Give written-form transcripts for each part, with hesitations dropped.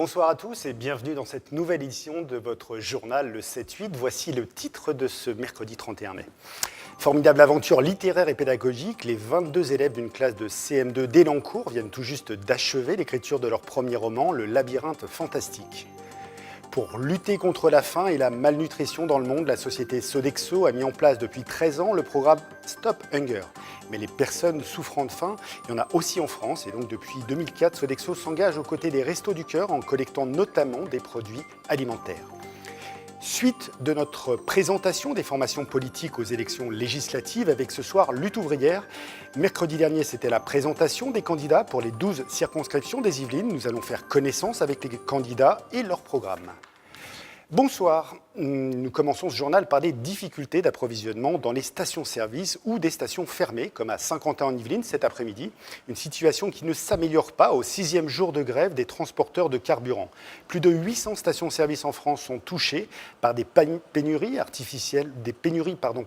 Bonsoir à tous et bienvenue dans cette nouvelle édition de votre journal, le 7-8. Voici le titre de ce mercredi 31 mai. Formidable aventure littéraire et pédagogique, les 22 élèves d'une classe de CM2 d'Élancourt viennent tout juste d'achever l'écriture de leur premier roman, Le Labyrinthe fantastique. Pour lutter contre la faim et la malnutrition dans le monde, la société Sodexo a mis en place depuis 13 ans le programme Stop Hunger. Mais les personnes souffrant de faim, il y en a aussi en France. Et donc depuis 2004, Sodexo s'engage aux côtés des Restos du Cœur en collectant notamment des produits alimentaires. Suite de notre présentation des formations politiques aux élections législatives avec ce soir Lutte ouvrière. Mercredi dernier, c'était la présentation des candidats pour les 12 circonscriptions des Yvelines. Nous allons faire connaissance avec les candidats et leur programme. Bonsoir, nous commençons ce journal par des difficultés d'approvisionnement dans les stations-service ou des stations fermées, comme à Saint-Quentin-en-Yvelines cet après-midi. Une situation qui ne s'améliore pas au 6e jour de grève des transporteurs de carburant. Plus de 800 stations-service en France sont touchées par des pénuries artificielles,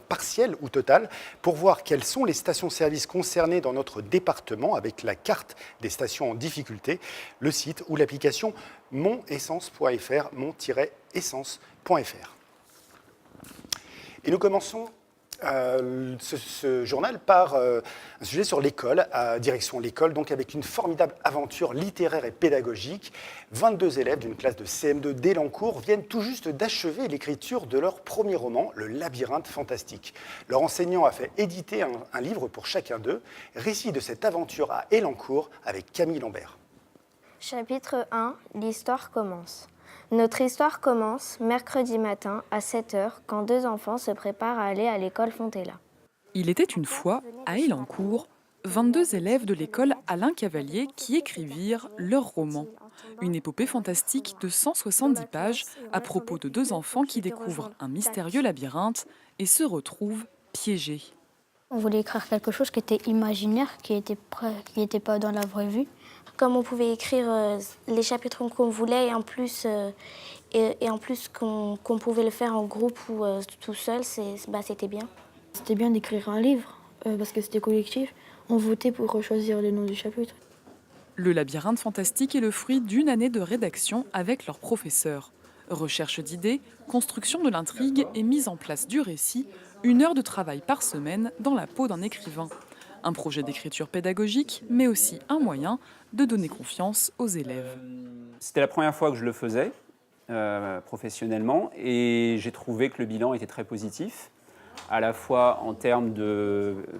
partielles ou totales. Pour voir quelles sont les stations-service concernées dans notre département avec la carte des stations en difficulté, le site ou l'application monessence.fr, mon-essence.fr. Et nous commençons ce journal par un sujet sur l'école, direction l'école, donc avec une formidable aventure littéraire et pédagogique. 22 élèves d'une classe de CM2 d'Élancourt viennent tout juste d'achever l'écriture de leur premier roman, Le Labyrinthe fantastique. Leur enseignant a fait éditer un livre pour chacun d'eux. Récit de cette aventure à Élancourt avec Camille Lambert. Chapitre 1, l'histoire commence. Notre histoire commence mercredi matin à 7h quand deux enfants se préparent à aller à l'école Fontella. Il était une fois, à Élancourt, 22 élèves de l'école Alain Cavalier qui écrivirent leur roman. Une épopée fantastique de 170 pages à propos de deux enfants qui découvrent un mystérieux labyrinthe et se retrouvent piégés. On voulait écrire quelque chose qui était imaginaire, qui n'était pas dans la vraie vie. Comme on pouvait écrire les chapitres qu'on voulait et en plus qu'on pouvait le faire en groupe ou tout seul, c'était bien. C'était bien d'écrire un livre parce que c'était collectif. On votait pour choisir les noms du chapitre. Le labyrinthe fantastique est le fruit d'une année de rédaction avec leurs professeurs. Recherche d'idées, construction de l'intrigue et mise en place du récit, 1 heure de travail par semaine dans la peau d'un écrivain. Un projet d'écriture pédagogique, mais aussi un moyen de donner confiance aux élèves. C'était la première fois que je le faisais professionnellement et j'ai trouvé que le bilan était très positif, à la fois en termes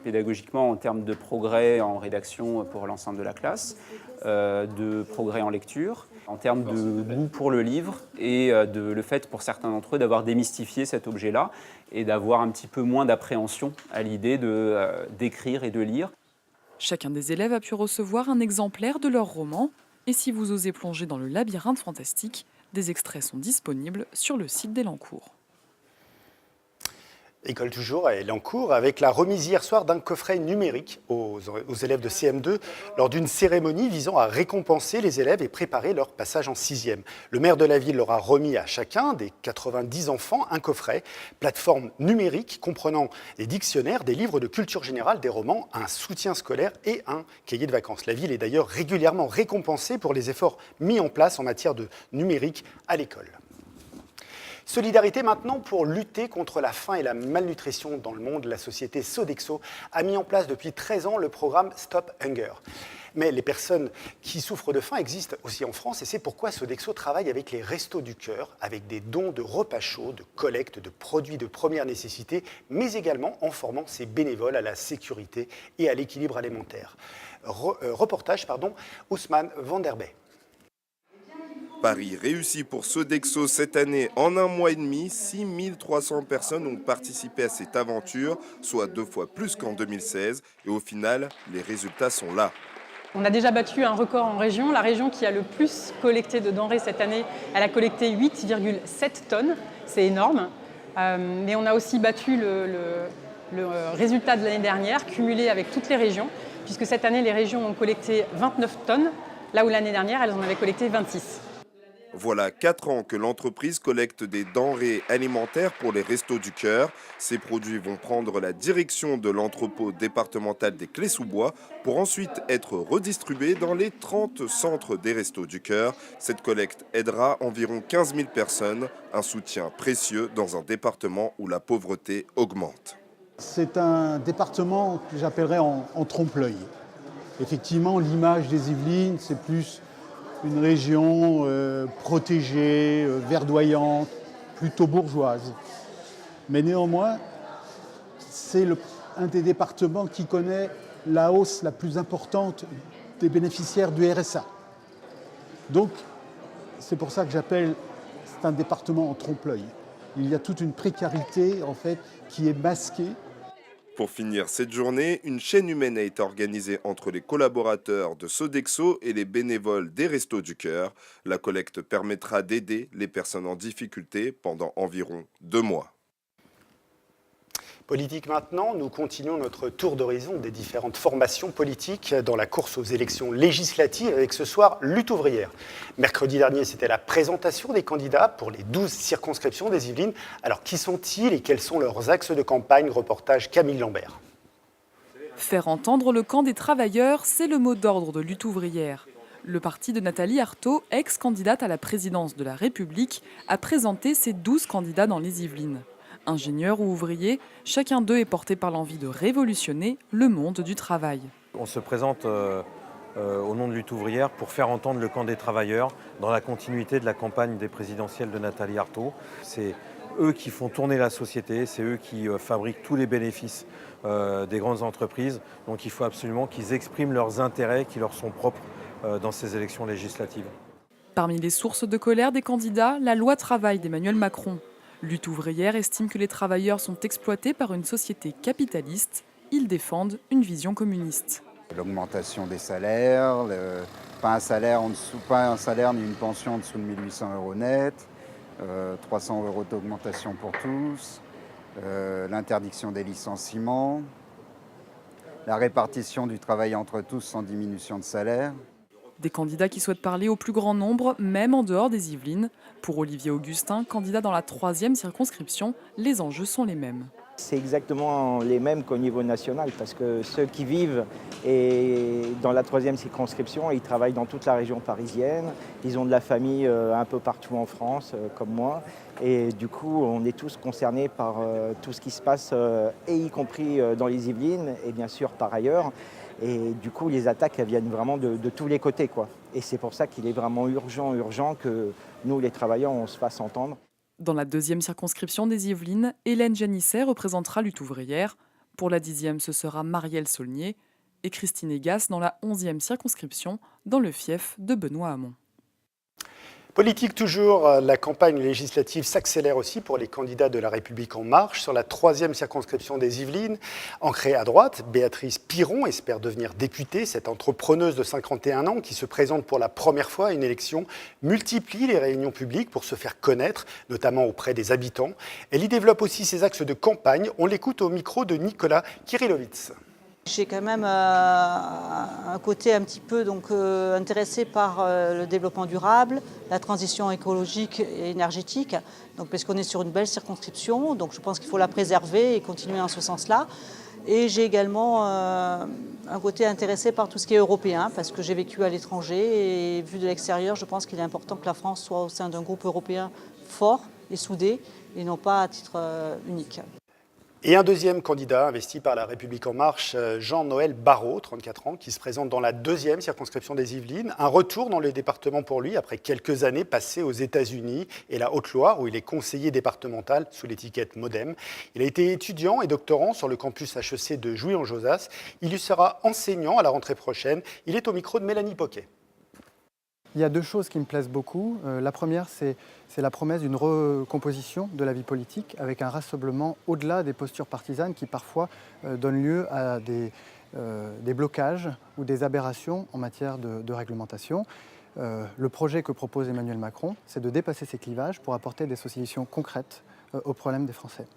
pédagogiquement, en termes de progrès en rédaction pour l'ensemble de la classe, de progrès en lecture, en termes de goût pour le livre et le fait pour certains d'entre eux d'avoir démystifié cet objet-là et d'avoir un petit peu moins d'appréhension à l'idée d'écrire et de lire. Chacun des élèves a pu recevoir un exemplaire de leur roman et si vous osez plonger dans le labyrinthe fantastique, des extraits sont disponibles sur le site d'Élancourt. École toujours à Élancourt, avec la remise hier soir d'un coffret numérique aux élèves de CM2 lors d'une cérémonie visant à récompenser les élèves et préparer leur passage en 6e. Le maire de la ville leur a remis à chacun des 90 enfants un coffret, plateforme numérique comprenant des dictionnaires, des livres de culture générale, des romans, un soutien scolaire et un cahier de vacances. La ville est d'ailleurs régulièrement récompensée pour les efforts mis en place en matière de numérique à l'école. Solidarité maintenant pour lutter contre la faim et la malnutrition dans le monde. La société Sodexo a mis en place depuis 13 ans le programme Stop Hunger. Mais les personnes qui souffrent de faim existent aussi en France et c'est pourquoi Sodexo travaille avec les Restos du Cœur, avec des dons de repas chauds, de collecte de produits de première nécessité, mais également en formant ses bénévoles à la sécurité et à l'équilibre alimentaire. Reportage, Ousmane Vanderbey. Paris réussi pour Sodexo cette année. En 1 mois et demi, 6300 personnes ont participé à cette aventure, soit 2 fois plus qu'en 2016. Et au final, les résultats sont là. On a déjà battu un record en région. La région qui a le plus collecté de denrées cette année, elle a collecté 8,7 tonnes. C'est énorme. Mais on a aussi battu le résultat de l'année dernière, cumulé avec toutes les régions, puisque cette année, les régions ont collecté 29 tonnes, là où l'année dernière, elles en avaient collecté 26. Voilà 4 ans que l'entreprise collecte des denrées alimentaires pour les Restos du Cœur. Ces produits vont prendre la direction de l'entrepôt départemental des Clés-sous-Bois pour ensuite être redistribués dans les 30 centres des Restos du Cœur. Cette collecte aidera environ 15 000 personnes, un soutien précieux dans un département où la pauvreté augmente. C'est un département que j'appellerais en trompe-l'œil. Effectivement, l'image des Yvelines, c'est plus une région protégée, verdoyante, plutôt bourgeoise. Mais néanmoins, c'est un des départements qui connaît la hausse la plus importante des bénéficiaires du RSA. Donc, c'est pour ça que c'est un département en trompe-l'œil. Il y a toute une précarité, en fait, qui est masquée. Pour finir cette journée, une chaîne humaine a été organisée entre les collaborateurs de Sodexo et les bénévoles des Restos du Cœur. La collecte permettra d'aider les personnes en difficulté pendant environ 2 mois. Politique maintenant, nous continuons notre tour d'horizon des différentes formations politiques dans la course aux élections législatives avec ce soir lutte ouvrière. Mercredi dernier, c'était la présentation des candidats pour les 12 circonscriptions des Yvelines. Alors qui sont-ils et quels sont leurs axes de campagne? Reportage Camille Lambert. Faire entendre le camp des travailleurs, c'est le mot d'ordre de lutte ouvrière. Le parti de Nathalie Arthaud, ex-candidate à la présidence de la République, a présenté ses 12 candidats dans les Yvelines. Ingénieurs ou ouvriers, chacun d'eux est porté par l'envie de révolutionner le monde du travail. On se présente au nom de Lutte ouvrière pour faire entendre le camp des travailleurs dans la continuité de la campagne des présidentielles de Nathalie Arthaud. C'est eux qui font tourner la société, c'est eux qui fabriquent tous les bénéfices des grandes entreprises. Donc il faut absolument qu'ils expriment leurs intérêts qui leur sont propres dans ces élections législatives. Parmi les sources de colère des candidats, la loi travail d'Emmanuel Macron. Lutte ouvrière estime que les travailleurs sont exploités par une société capitaliste. Ils défendent une vision communiste. L'augmentation des salaires, pas un salaire ni une pension en dessous de 1 800 € net, 300 € d'augmentation pour tous, l'interdiction des licenciements, la répartition du travail entre tous sans diminution de salaire. Des candidats qui souhaitent parler au plus grand nombre, même en dehors des Yvelines. Pour Olivier Augustin, candidat dans la 3e circonscription, les enjeux sont les mêmes. C'est exactement les mêmes qu'au niveau national, parce que ceux qui vivent dans la 3e circonscription, ils travaillent dans toute la région parisienne, ils ont de la famille un peu partout en France, comme moi, et du coup, on est tous concernés par tout ce qui se passe, et y compris dans les Yvelines, et bien sûr par ailleurs. Et du coup, les attaques elles viennent vraiment de tous les côtés, quoi. Et c'est pour ça qu'il est vraiment urgent que nous, les travailleurs, on se fasse entendre. Dans la 2e circonscription des Yvelines, Hélène Janisset représentera Lutte ouvrière. Pour la 10e, ce sera Marielle Saulnier et Christine Egas dans la 11e circonscription, dans le fief de Benoît Hamon. Politique toujours, la campagne législative s'accélère aussi pour les candidats de La République En Marche. Sur la 3e circonscription des Yvelines, ancrée à droite, Béatrice Piron espère devenir députée. Cette entrepreneuse de 51 ans qui se présente pour la première fois à une élection multiplie les réunions publiques pour se faire connaître, notamment auprès des habitants. Elle y développe aussi ses axes de campagne. On l'écoute au micro de Nicolas Kirillovitz. J'ai quand même un côté un petit peu intéressé par le développement durable, la transition écologique et énergétique, parce qu'on est sur une belle circonscription, donc je pense qu'il faut la préserver et continuer en ce sens-là. Et j'ai également un côté intéressé par tout ce qui est européen, parce que j'ai vécu à l'étranger et vu de l'extérieur, je pense qu'il est important que la France soit au sein d'un groupe européen fort et soudé, et non pas à titre unique. Et un deuxième candidat investi par La République En Marche, Jean-Noël Barrot, 34 ans, qui se présente dans la 2e circonscription des Yvelines. Un retour dans le département pour lui après quelques années passées aux États-Unis et la Haute-Loire, où il est conseiller départemental sous l'étiquette Modem. Il a été étudiant et doctorant sur le campus HEC de Jouy-en-Josas. Il y sera enseignant à la rentrée prochaine. Il est au micro de Mélanie Poquet. Il y a 2 choses qui me plaisent beaucoup. La première, c'est la promesse d'une recomposition de la vie politique avec un rassemblement au-delà des postures partisanes qui parfois donnent lieu à des blocages ou des aberrations en matière de réglementation. Le projet que propose Emmanuel Macron, c'est de dépasser ces clivages pour apporter des solutions concrètes aux problèmes des Français.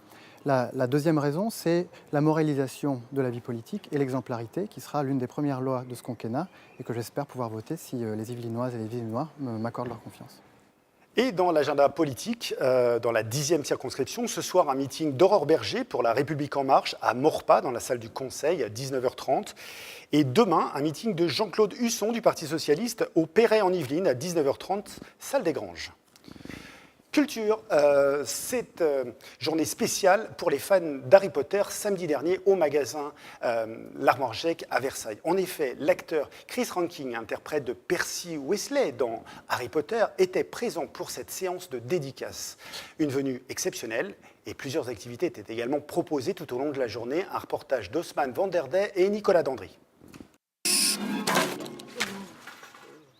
La deuxième raison, c'est la moralisation de la vie politique et l'exemplarité qui sera l'une des premières lois de ce quinquennat et que j'espère pouvoir voter si les Yvelinoises et les Yvelinois m'accordent leur confiance. Et dans l'agenda politique, dans la 10e circonscription, ce soir, un meeting d'Aurore Berger pour La République En Marche à Maurepas, dans la salle du Conseil, à 19h30. Et demain, un meeting de Jean-Claude Husson du Parti Socialiste au Perret en Yvelines, à 19h30, salle des Granges. Culture, cette journée spéciale pour les fans d'Harry Potter samedi dernier au magasin L'Armoire Gecque à Versailles. En effet, l'acteur Chris Rankin, interprète de Percy Weasley dans Harry Potter, était présent pour cette séance de dédicace. Une venue exceptionnelle et plusieurs activités étaient également proposées tout au long de la journée. Un reportage d'Osman Vanderdey et Nicolas Dandry.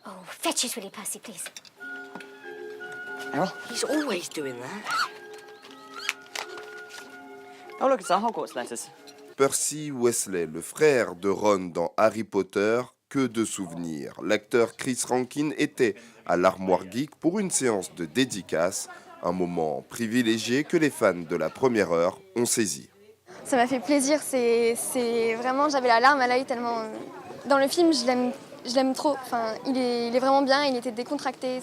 Oh, fetch it, will you, Percy, please? Errol? He's always doing that. Oh, look, it's our Hogwarts letters. Percy Weasley, le frère de Ron dans Harry Potter, que de souvenirs. L'acteur Chris Rankin était à l'Armoire Geek pour une séance de dédicace, un moment privilégié que les fans de la première heure ont saisi. Ça m'a fait plaisir, c'est vraiment, j'avais la larme à l'œil tellement... Dans le film, je l'aime trop, enfin, il est vraiment bien, il était décontracté,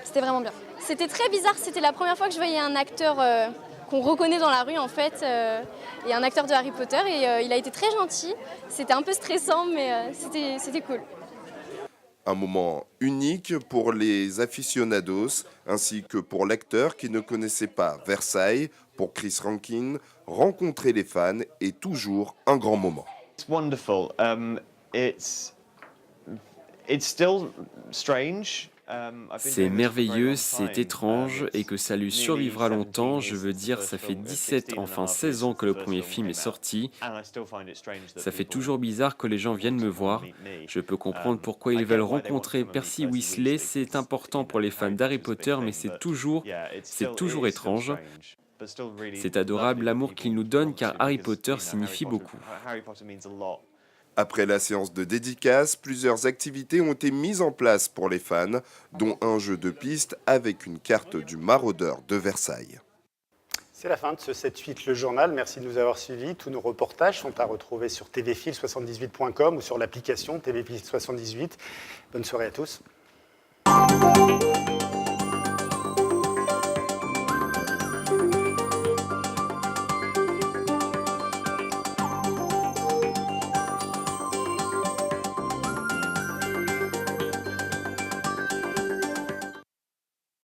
c'était vraiment bien. C'était très bizarre, c'était la première fois que je voyais un acteur qu'on reconnaît dans la rue en fait, et un acteur de Harry Potter, et il a été très gentil, c'était un peu stressant, mais c'était cool. Un moment unique pour les aficionados, ainsi que pour l'acteur qui ne connaissait pas Versailles. Pour Chris Rankin, rencontrer les fans est toujours un grand moment. It's wonderful. It's still strange. C'est merveilleux, c'est étrange, et que ça lui survivra longtemps. Je veux dire, ça fait 17, enfin 16 ans que le premier film est sorti. Ça fait toujours bizarre que les gens viennent me voir. Je peux comprendre pourquoi ils veulent rencontrer Percy Weasley. C'est important pour les fans d'Harry Potter, mais c'est toujours étrange. C'est adorable l'amour qu'il nous donne, car Harry Potter signifie beaucoup. Après la séance de dédicace, plusieurs activités ont été mises en place pour les fans, dont un jeu de piste avec une carte du maraudeur de Versailles. C'est la fin de ce 7-8 le journal. Merci de nous avoir suivis. Tous nos reportages sont à retrouver sur tvfil78.com ou sur l'application tvfil78. Bonne soirée à tous.